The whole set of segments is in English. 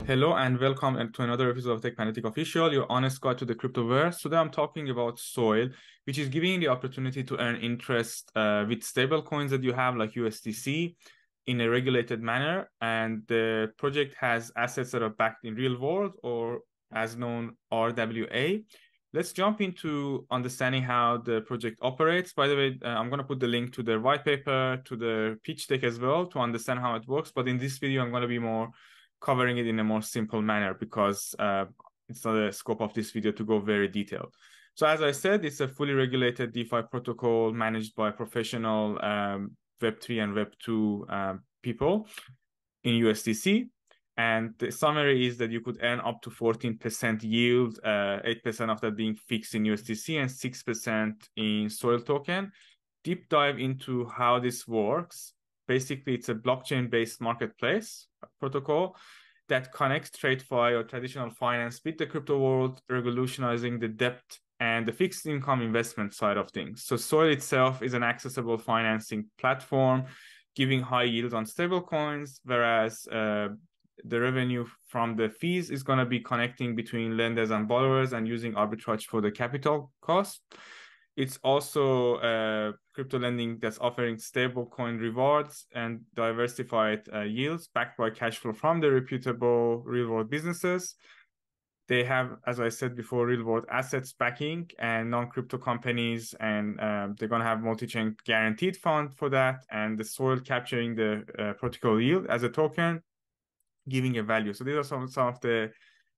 Hello and welcome to another episode of Techfanaticofficial, your honest guide to the Cryptoverse. Today I'm talking about Soil, which is giving you the opportunity to earn interest with stablecoins that you have like USDC in a regulated manner. And the project has assets that are backed in real world or as known RWA. Let's jump into understanding how the project operates. By the way, I'm going to put the link to the white paper, to the pitch deck as well to understand how it works. But in this video, I'm going to be more covering it in a more simple manner because it's not the scope of this video to go very detailed. So as I said, it's a fully regulated DeFi protocol managed by professional Web3 and Web2 people in USDC. And the summary is that you could earn up to 14% yield, 8% of that being fixed in USDC and 6% in Soil token. Deep dive into how this works. Basically, it's a blockchain-based marketplace protocol that connects TradFi or traditional finance with the crypto world, revolutionizing the debt and the fixed income investment side of things. So Soil itself is an accessible financing platform, giving high yields on stablecoins, whereas the revenue from the fees is going to be connecting between lenders and borrowers and using arbitrage for the capital cost. It's also crypto lending that's offering stablecoin rewards and diversified yields backed by cash flow from the reputable real-world businesses. They have, as I said before, real-world assets backing and non-crypto companies, and they're going to have multi-chain guaranteed fund for that, and the Soil capturing the protocol yield as a token, giving a value. So these are some of the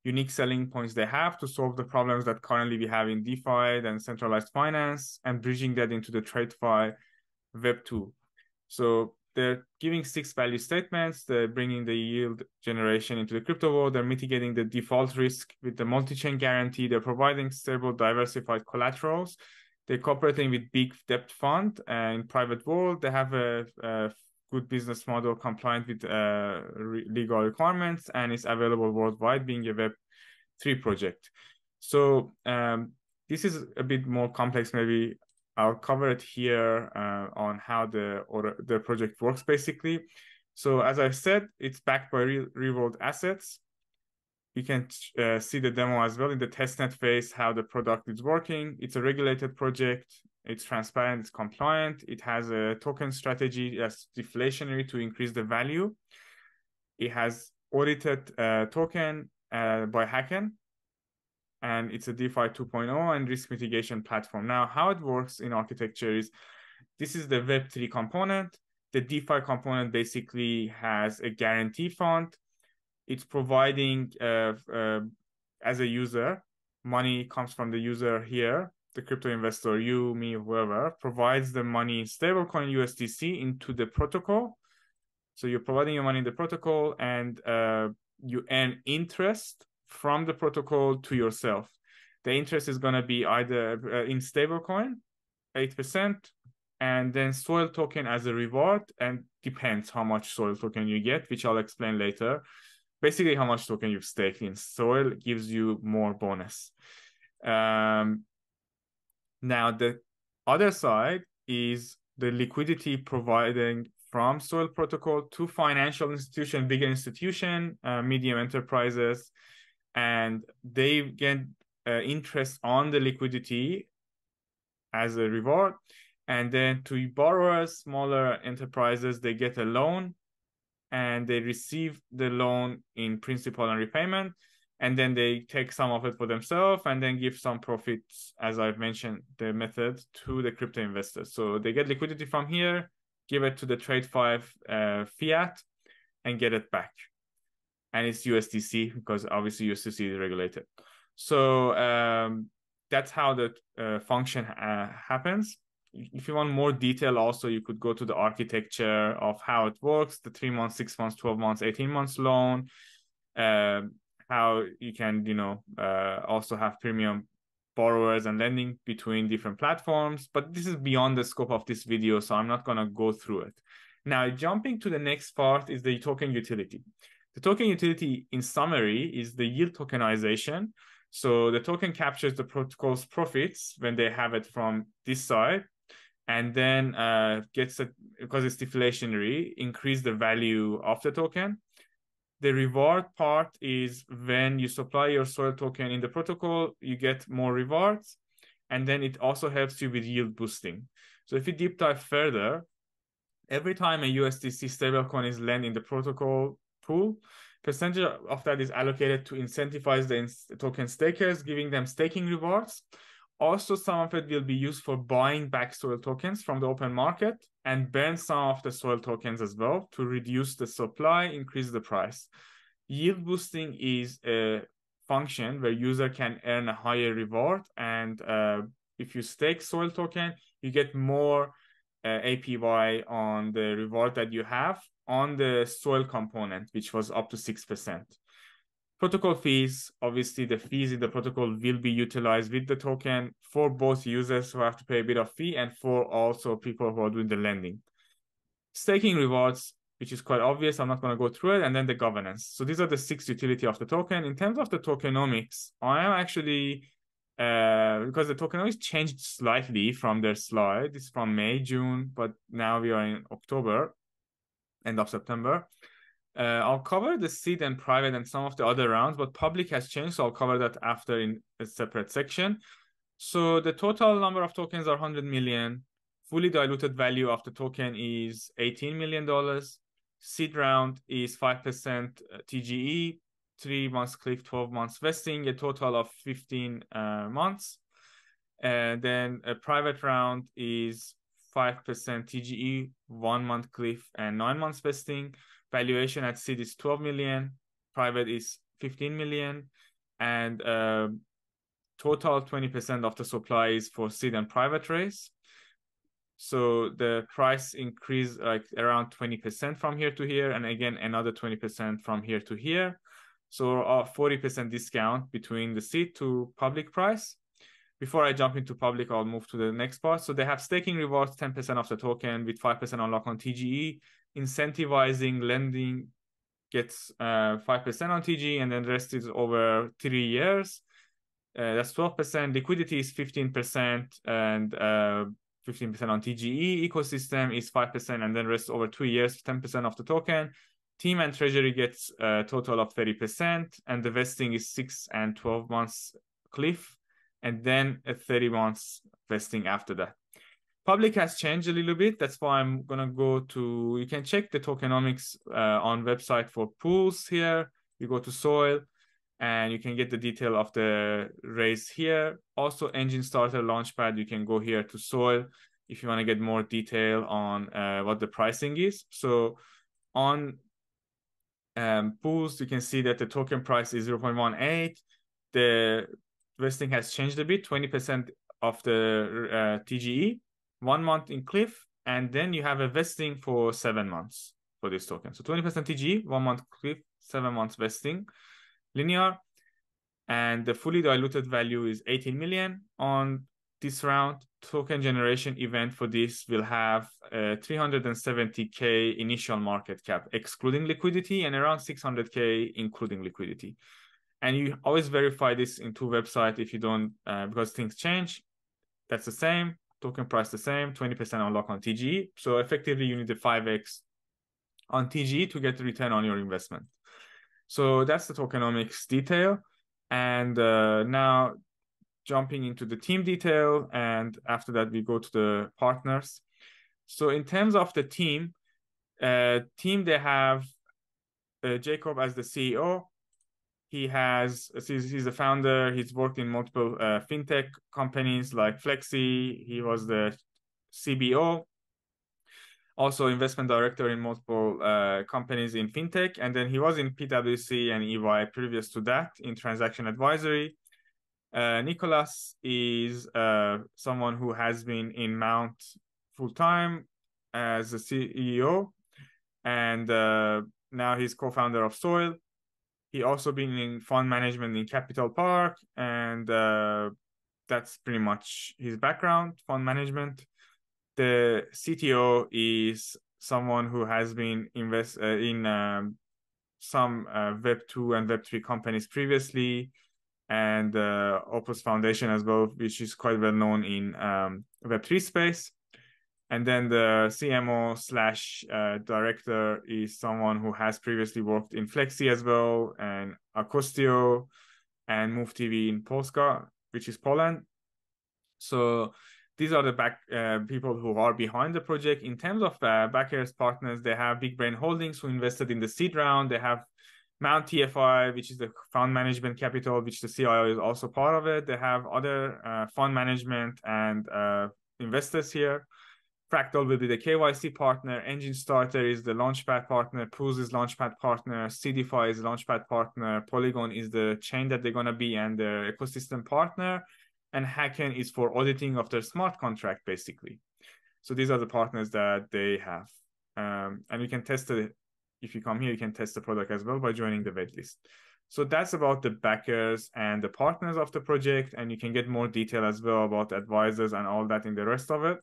unique selling points they have to solve the problems that currently we have in DeFi and centralized finance and bridging that into the TradFi Web2. So they're giving 6 value statements. They're bringing the yield generation into the crypto world. They're mitigating the default risk with the multi-chain guarantee. They're providing stable, diversified collaterals. They're cooperating with big debt fund in private world. They have a good business model compliant with legal requirements, and it's available worldwide, being a Web3 project. So this is a bit more complex. Maybe I'll cover it here on how the project works basically. So as I've said, it's backed by real-world assets. You can see the demo as well in the testnet phase, how the product is working. It's a regulated project. It's transparent, it's compliant. It has a token strategy that's deflationary to increase the value. It has audited token by Hacken, and it's a DeFi 2.0 and risk mitigation platform. Now, how it works in architecture is, this is the Web3 component. The DeFi component basically has a guarantee fund. It's providing, as a user, money comes from the user here, the crypto investor, you, me, whoever, provides the money in stablecoin USDC into the protocol. So you're providing your money in the protocol, and you earn interest from the protocol to yourself. The interest is going to be either in stablecoin, 8%, and then Soil token as a reward, and depends how much Soil token you get, which I'll explain later. Basically, how much token you've staked in Soil gives you more bonus. Now, the other side is the liquidity providing from Soil protocol to financial institution, bigger institution, medium enterprises, and they get interest on the liquidity as a reward. And then to borrowers, smaller enterprises, they get a loan, and they receive the loan in principal and repayment. And then they take some of it for themselves and then give some profits, as I've mentioned, the method, to the crypto investors. So they get liquidity from here, give it to the TradFi fiat, and get it back. And it's USDC, because obviously USDC is regulated. So that's how the function happens. If you want more detail also, you could go to the architecture of how it works, the 3 months, 6 months, 12 months, 18 months loan, how you can, also have premium borrowers and lending between different platforms. But this is beyond the scope of this video, so I'm not going to go through it. Now, jumping to the next part is the token utility. The token utility, in summary, is the yield tokenization. So the token captures the protocol's profits when they have it from this side, and then gets it, because it's deflationary, increase the value of the token. The reward part is when you supply your Soil token in the protocol, you get more rewards. And then it also helps you with yield boosting. So if you deep dive further, every time a USDC stablecoin is lent in the protocol pool, percentage of that is allocated to incentivize the token stakers, giving them staking rewards. Also, some of it will be used for buying back Soil tokens from the open market and burn some of the Soil tokens as well to reduce the supply, increase the price. Yield boosting is a function where user can earn a higher reward. And if you stake Soil token, you get more APY on the reward that you have on the Soil component, which was up to 6%. Protocol fees, obviously the fees in the protocol will be utilized with the token for both users who have to pay a bit of fee and for also people who are doing the lending. Staking rewards, which is quite obvious, I'm not going to go through it, and then the governance. So these are the 6 utility of the token. In terms of the tokenomics, I am actually, because the tokenomics changed slightly from their slide. It's from May, June, but now we are in October, end of September. I'll cover the seed and private and some of the other rounds, but public has changed, so I'll cover that after in a separate section. So the total number of tokens are 100 million. Fully diluted value of the token is $18 million. Seed round is 5% TGE, 3 months cliff, 12 months vesting, a total of 15 months. And then a private round is 5% TGE, 1 month cliff, and 9 months vesting. Valuation at seed is 12 million, private is 15 million, and total 20% of the supply is for seed and private raise. So the price increase like around 20% from here to here, and again another 20% from here to here. So a 40% discount between the seed to public price. Before I jump into public, I'll move to the next part. So they have staking rewards, 10% of the token with 5% unlock on TGE. Incentivizing lending gets 5% on TGE, and then the rest is over 3 years. That's 12%. Liquidity is 15%, and 15% on TGE. Ecosystem is 5%, and then rest over 2 years, 10% of the token. Team and treasury gets a total of 30%, and the vesting is 6 and 12 months cliff, and then a 30 months vesting after that. Public has changed a little bit. That's why I'm going to go to, you can check the tokenomics on website for Poolz here. You go to Soil and you can get the detail of the raise here. Also Enjinstarter Launchpad, you can go here to Soil if you want to get more detail on what the pricing is. So on Poolz, you can see that the token price is 0.18. The vesting has changed a bit, 20% of the TGE. 1 month in cliff, and then you have a vesting for 7 months for this token. So 20% TGE, 1 month cliff, 7 months vesting, linear, and the fully diluted value is 18 million on this round. Token generation event for this will have 370K initial market cap, excluding liquidity, and around 600K including liquidity. And you always verify this in 2 websites if you don't, because things change. That's the same. Token price the same, 20% unlock on TGE. So effectively, you need the 5x on TGE to get the return on your investment. So that's the tokenomics detail. And now jumping into the team detail, and after that, we go to the partners. So in terms of the team, they have Jacob as the CEO. He's the founder. He's worked in multiple fintech companies like Flexi. He was the CBO, also investment director in multiple companies in fintech. And then he was in PwC and EY previous to that in transaction advisory. Nicholas is someone who has been in Mount full-time as the CEO. And now he's co-founder of Soil. He also been in fund management in Capital Park, and that's pretty much his background, fund management. The CTO is someone who has been in some Web2 and Web3 companies previously, and Opus Foundation as well, which is quite well known in Web3 space. And then the CMO slash director is someone who has previously worked in Flexi as well, and Akostio, and Move TV in Polska, which is Poland. So these are the people who are behind the project. In terms of backers, partners, they have Big Brain Holdings, who invested in the seed round. They have Mount TFI, which is the fund management capital, which the CIO is also part of it. They have other fund management and investors here. Fractal will be the KYC partner. Enjinstarter is the Launchpad partner. Poolz is Launchpad partner. Seedify is Launchpad partner. Polygon is the chain that they're going to be and the ecosystem partner. And Hacken is for auditing of their smart contract, basically. So these are the partners that they have. And you can test it. If you come here, you can test the product as well by joining the waitlist. So that's about the backers and the partners of the project. And you can get more detail as well about advisors and all that in the rest of it.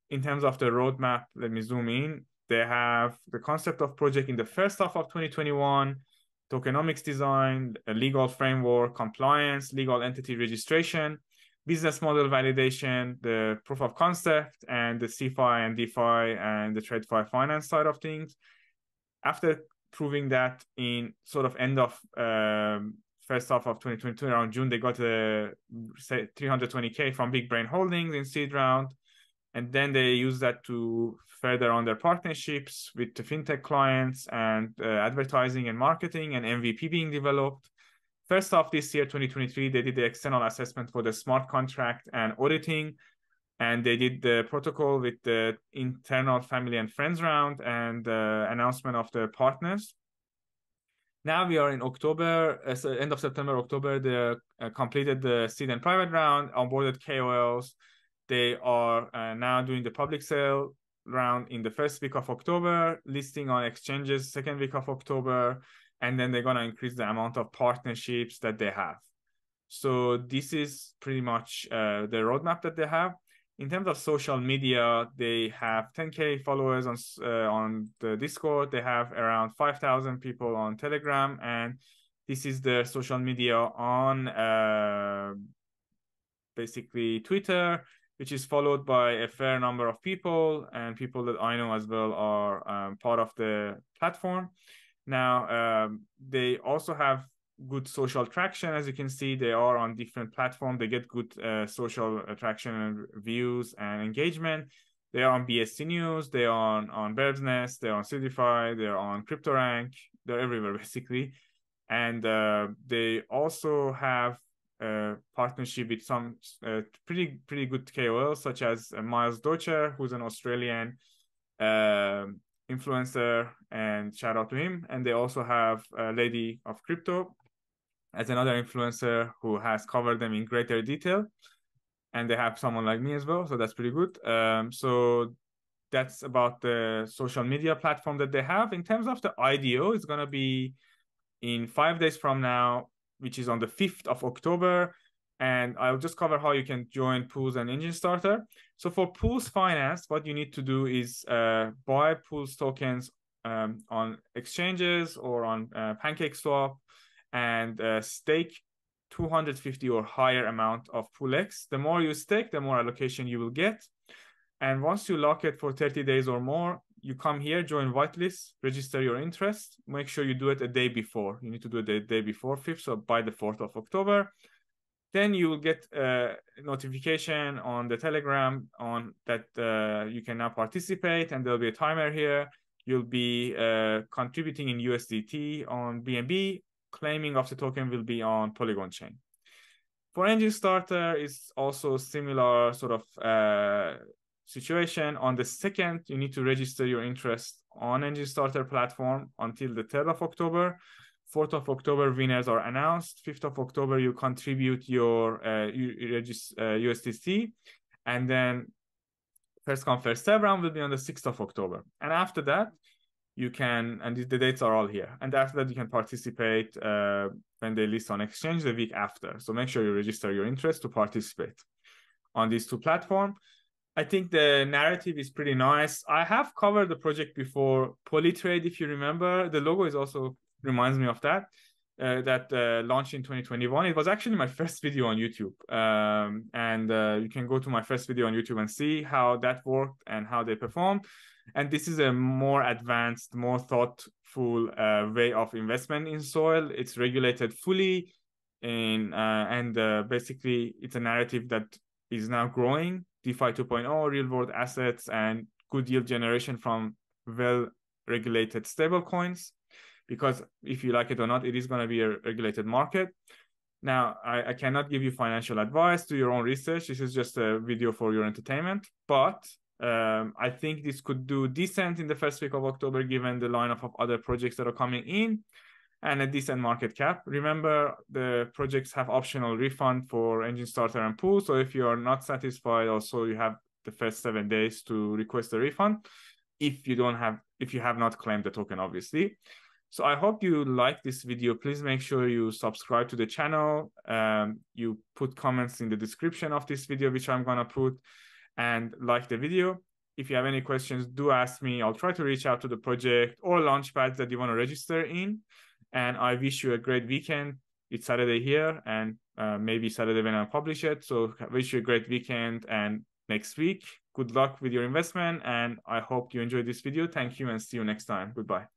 In terms of the roadmap, let me zoom in. They have the concept of project in the first half of 2021, tokenomics design, a legal framework, compliance, legal entity registration, business model validation, the proof of concept, and the CeFi and DeFi and the TradeFi finance side of things. After proving that in sort of end of first half of 2022, around June, they got a 320K from Big Brain Holdings in seed round. And then they use that to further on their partnerships with the fintech clients and advertising and marketing and MVP being developed. First half this year, 2023, they did the external assessment for the smart contract and auditing. And they did the protocol with the internal family and friends round and announcement of the partners. Now we are in October, so end of September, October, they completed the seed and private round, onboarded KOLs. They are now doing the public sale round in the first week of October, listing on exchanges second week of October, and then they're going to increase the amount of partnerships that they have. So this is pretty much the roadmap that they have. In terms of social media, they have 10K followers on the Discord. They have around 5,000 people on Telegram, and this is their social media on basically Twitter, which is followed by a fair number of people, and people that I know as well are part of the platform. Now, they also have good social traction. As you can see, they are on different platforms. They get good social traction and views and engagement. They are on BSC News. They are on Bird's Nest. They're on Seedify. They're on CryptoRank. They're everywhere, basically. And they also have partnership with some pretty good KOLs, such as Miles Docher, who's an Australian influencer, and shout out to him. And they also have a Lady of Crypto as another influencer who has covered them in greater detail. And they have someone like me as well, so that's pretty good. So that's about the social media platform that they have. In terms of the IDO, it's going to be in 5 days from now, which is on the 5th of October. And I'll just cover how you can join Poolz and Enjinstarter. So for Poolz Finance, what you need to do is buy Poolz tokens on exchanges or on PancakeSwap and stake 250 or higher amount of PoolX. The more you stake, the more allocation you will get. And once you lock it for 30 days or more, you come here, join whitelist, register your interest. Make sure you do it a day before. You need to do it the day before 5th, so by the 4th of October. Then you will get a notification on the Telegram on that you can now participate, and there'll be a timer here. You'll be contributing in USDT on BNB. Claiming of the token will be on Polygon chain. For Enjinstarter, it's also similar sort of situation. On the 2nd, you need to register your interest on Enjinstarter platform until the 3rd of October. 4th of October, winners are announced. 5th of October, you contribute your USDC. And then first come, first serve round will be on the 6th of October. And after that, you can, and the dates are all here. And after that, you can participate when they list on exchange the week after. So make sure you register your interest to participate on these two platforms. I think the narrative is pretty nice. I have covered the project before, Polytrade, if you remember. The logo is also reminds me of that. that launched in 2021. It was actually my first video on YouTube. You can go to my first video on YouTube and see how that worked and how they performed. And this is a more advanced, more thoughtful way of investment in soil. It's regulated fully, basically it's a narrative that is now growing. DeFi 2.0, real world assets, and good yield generation from well-regulated stablecoins. Because if you like it or not, it is going to be a regulated market. Now, I cannot give you financial advice. Do your own research. This is just a video for your entertainment. But I think this could do decent in the first week of October, given the lineup of other projects that are coming in and a decent market cap. Remember, the projects have optional refund for Enjinstarter and Poolz. So if you are not satisfied, also you have the first 7 days to request a refund if you have not claimed the token, obviously. So I hope you like this video. Please make sure you subscribe to the channel. You put comments in the description of this video, which I'm gonna put, and like the video. If you have any questions, do ask me. I'll try to reach out to the project or Launchpads that you want to register in. And I wish you a great weekend. It's Saturday here, and maybe Saturday when I publish it. So I wish you a great weekend and next week. Good luck with your investment, and I hope you enjoyed this video. Thank you and see you next time. Goodbye.